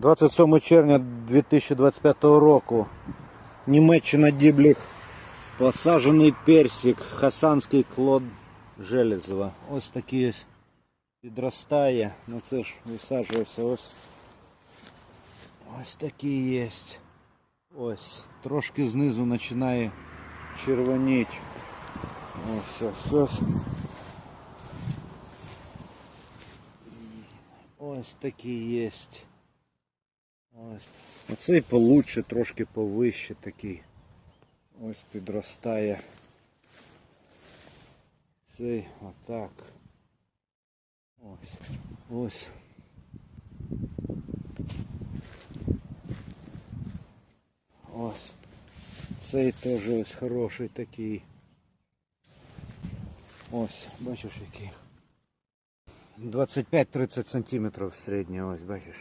27 червня 2025 року. Німеччина, Дібліх. Посаджений персик. Хасанський клод Железова. Ось такий ось підростає. Ну це ж висаджується ось. Ось такий є. Ось. Трошки знизу починає червоніти. Ось. Ось такий є. Ось. Оцей получше, трошки повище такий. Ось підростає. Цей отак. Ось. Ось. Цей теж ось хороший такий. Ось, бачиш який. 25-30 сантиметрів середній, ось, бачиш.